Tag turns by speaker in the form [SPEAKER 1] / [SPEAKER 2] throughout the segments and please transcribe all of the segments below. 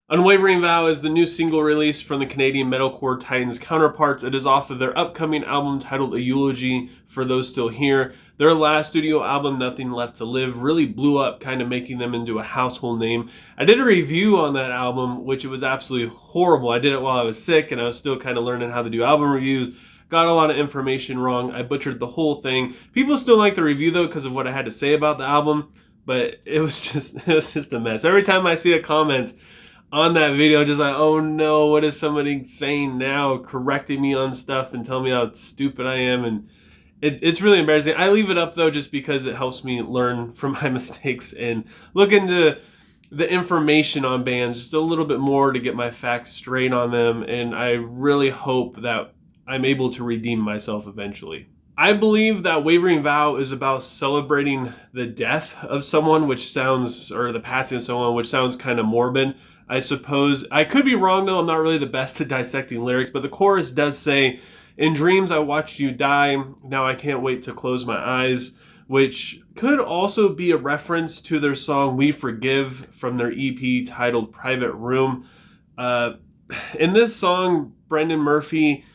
[SPEAKER 1] Unwavering Vow is the new single release from the Canadian metalcore titans Counterparts. It is off of their upcoming album titled A Eulogy for Those Still Here. Their last studio album, Nothing Left to Live, really blew up, kind of making them into a household name. I did a review on that album, which it was absolutely horrible. I did it while I was sick, and I was still kind of learning how to do album reviews. Got a lot of information wrong. I butchered the whole thing. People still like the review, though, because of what I had to say about the album, but it was just a mess. Every time I see a comment on that video, just like, oh no, what is somebody saying now, correcting me on stuff and telling me how stupid I am, and it's really embarrassing. I leave it up though just because it helps me learn from my mistakes and look into the information on bands just a little bit more to get my facts straight on them, and I really hope that I'm able to redeem myself eventually. I believe that Wavering Vow is about celebrating the death of someone, which sounds, or the passing of someone, which sounds kind of morbid, I suppose. I could be wrong though, I'm not really the best at dissecting lyrics, but the chorus does say, "In dreams I watched you die, now I can't wait to close my eyes," which could also be a reference to their song We Forgive from their EP titled Private Room. In this song, Brendan Murphy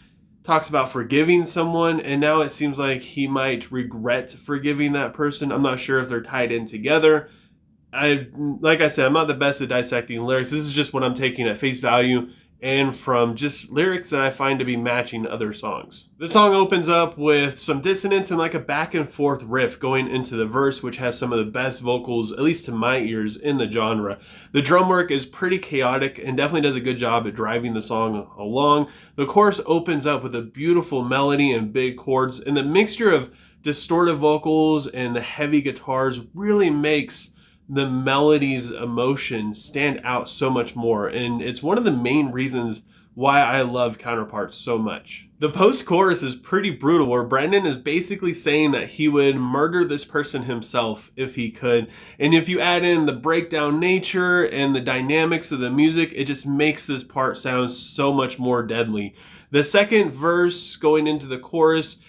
[SPEAKER 1] talks about forgiving someone, and now it seems like he might regret forgiving that person. I'm not sure if they're tied in together. Like I said, I'm not the best at dissecting lyrics. This is just what I'm taking at face value and from just lyrics that I find to be matching other songs. The song opens up with some dissonance and like a back and forth riff going into the verse, which has some of the best vocals, at least to my ears, in the genre. The drum work is pretty chaotic and definitely does a good job at driving the song along. The chorus opens up with a beautiful melody and big chords, and the mixture of distorted vocals and the heavy guitars really makes the melody's emotion stand out so much more, and it's one of the main reasons why I love Counterparts so much. The post-chorus is pretty brutal, where Brendan is basically saying that he would murder this person himself if he could, and if you add in the breakdown nature and the dynamics of the music, it just makes this part sound so much more deadly. The second verse going into the chorus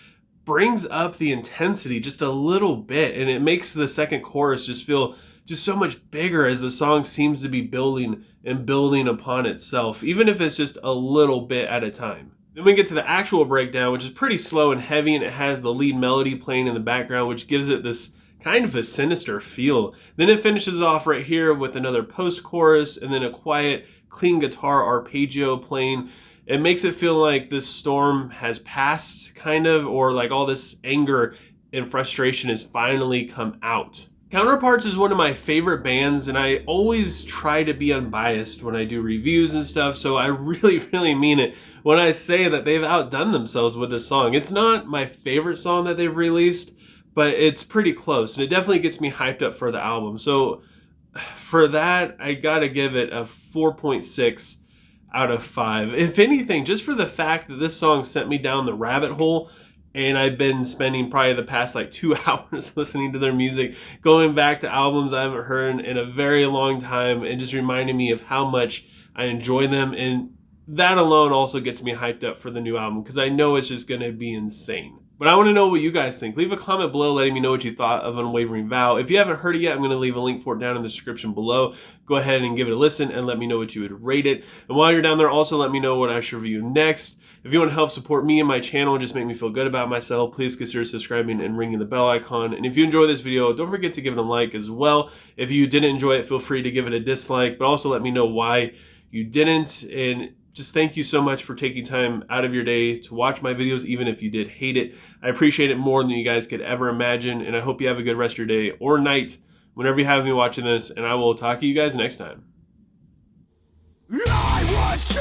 [SPEAKER 1] brings up the intensity just a little bit, and it makes the second chorus just feel just so much bigger as the song seems to be building and building upon itself, even if it's just a little bit at a time. Then we get to the actual breakdown, which is pretty slow and heavy, and it has the lead melody playing in the background, which gives it this kind of a sinister feel. Then it finishes off right here with another post-chorus and then a quiet, clean guitar arpeggio playing. It makes it feel like this storm has passed, kind of, or like all this anger and frustration has finally come out. Counterparts is one of my favorite bands, and I always try to be unbiased when I do reviews and stuff, so I really mean it when I say that they've outdone themselves with this song. It's not my favorite song that they've released, but it's pretty close, and it definitely gets me hyped up for the album. So for that, I gotta give it a 4.6 out of 5. If anything, just for the fact that this song sent me down the rabbit hole, and I've been spending probably the past like 2 hours listening to their music, going back to albums I haven't heard in a very long time, and just reminding me of how much I enjoy them. And that alone also gets me hyped up for the new album, because I know it's just going to be insane. But I want to know what you guys think. Leave a comment below letting me know what you thought of Unwavering Vow. If you haven't heard it yet, I'm going to leave a link for it down in the description below. Go ahead and give it a listen and let me know what you would rate it. And while you're down there, also let me know what I should review next. If you want to help support me and my channel and just make me feel good about myself, please consider subscribing and ringing the bell icon. And if you enjoy this video, don't forget to give it a like as well. If you didn't enjoy it, feel free to give it a dislike, but also let me know why you didn't. And just thank you so much for taking time out of your day to watch my videos, even if you did hate it. I appreciate it more than you guys could ever imagine, and I hope you have a good rest of your day or night whenever you have me watching this, and I will talk to you guys next time.
[SPEAKER 2] I was